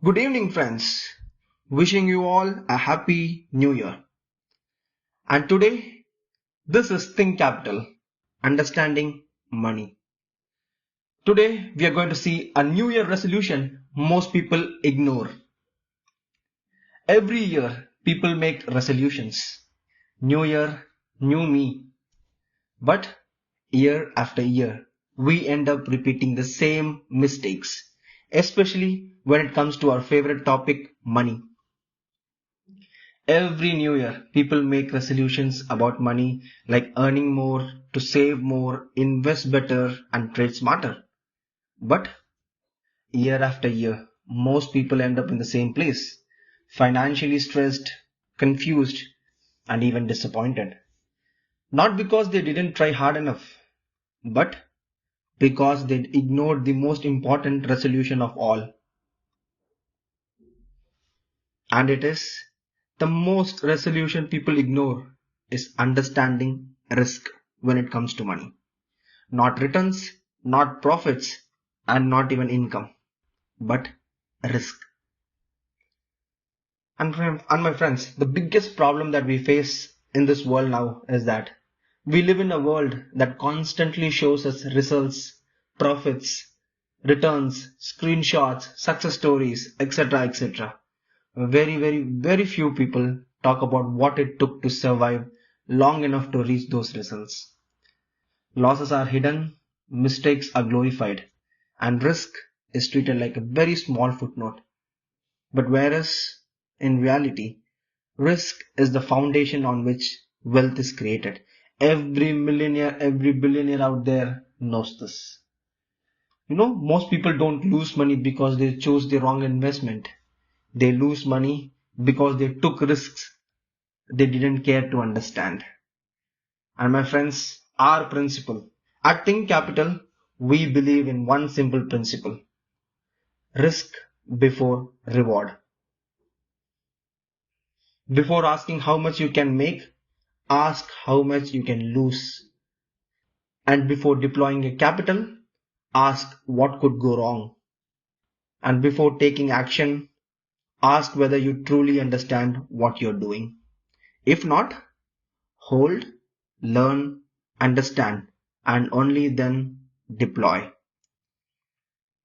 Good evening, friends. Wishing you all a happy new year. And today, this is ThinkCapital, understanding money. Today, we are going to see a new year resolution most people ignore. Every year, people make resolutions. New year, new me. But year after year, we end up repeating the same mistakes, especially when it comes to our favorite topic, money. Every new year, people make resolutions about money like earning more, to save more, invest better, and trade smarter. But year after year, most people end up in the same place, financially stressed, confused, and even disappointed. Not because they didn't try hard enough, but because they ignored the most important resolution of all. And it is the most resolution people ignore is understanding risk when it comes to money. Not returns, not profits, and not even income, but risk. And my friends, the biggest problem that we face in this world now is that we live in a world that constantly shows us results, profits, returns, screenshots, success stories, etc. etc. Very few people talk about what it took to survive long enough to reach those results. Losses are hidden, mistakes are glorified, and risk is treated like a very small footnote. But whereas, in reality, risk is the foundation on which wealth is created. Every millionaire, every billionaire out there knows this. Most people don't lose money because they chose the wrong investment. They lose money because they took risks they didn't care to understand. And my friends, our principle. At Think Capital, we believe in one simple principle. Risk before reward. Before asking how much you can make, ask how much you can lose. And before deploying a capital, ask what could go wrong. And before taking action, ask whether you truly understand what you're doing. If not, hold, learn, understand, and only then deploy.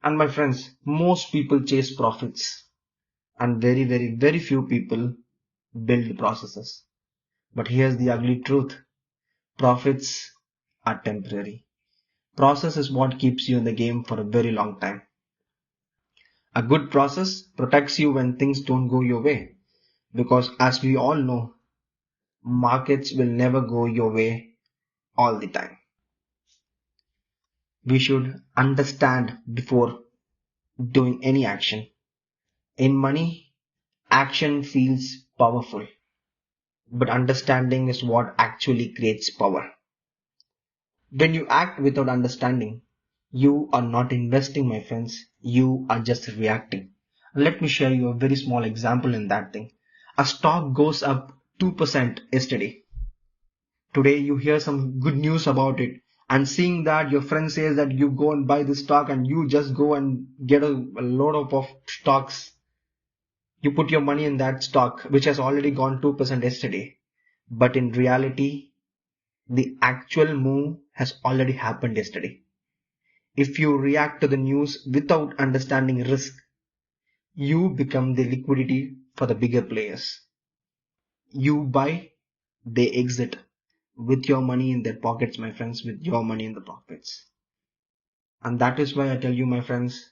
And my friends, most people chase profits, and very few people build processes. But here's the ugly truth. Profits are temporary. Process is what keeps you in the game for a very long time. A good process protects you when things don't go your way. Because as we all know, markets will never go your way all the time. We should understand before doing any action. In money, action feels powerful, but understanding is what actually creates power. When you act without understanding, you are not investing, my friends. You are just reacting. Let me share you a very small example in that thing. A stock goes up 2% yesterday. Today you hear some good news about it, and seeing that your friend says that you go and buy this stock and you just go and get a load of stocks. You put your money in that stock which has already gone 2% yesterday. But in reality, the actual move has already happened yesterday. If you react to the news without understanding risk, you become the liquidity for the bigger players. You buy, they exit with your money in their pockets, my friends, with your money in the pockets. And that is why I tell you, my friends,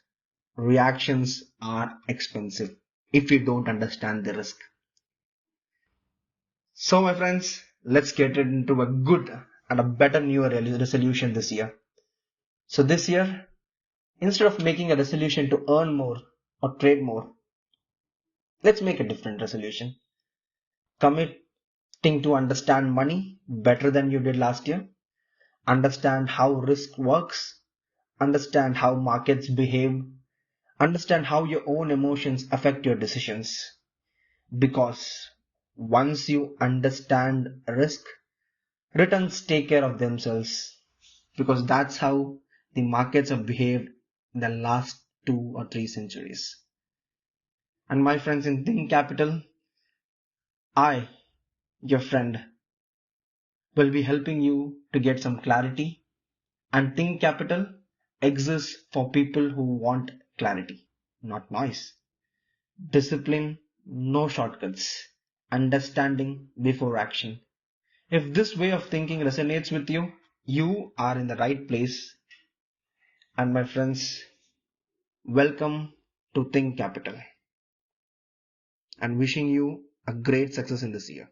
reactions are expensive if you don't understand the risk. So, my friends, let's get into a good and a better New Year resolution this year. So this year, instead of making a resolution to earn more or trade more, let's make a different resolution. Committing to understand money better than you did last year, understand how risk works, understand how markets behave, understand how your own emotions affect your decisions. Because once you understand risk, returns take care of themselves. Because that's how the markets have behaved in the last 2 or 3 centuries. And my friends, in Think Capital, I, your friend, will be helping you to get some clarity. And Think Capital exists for people who want clarity, not noise. Discipline, no shortcuts. Understanding before action. If this way of thinking resonates with you, you are in the right place. And my friends, welcome to Think Capital and wishing you a great success in this year.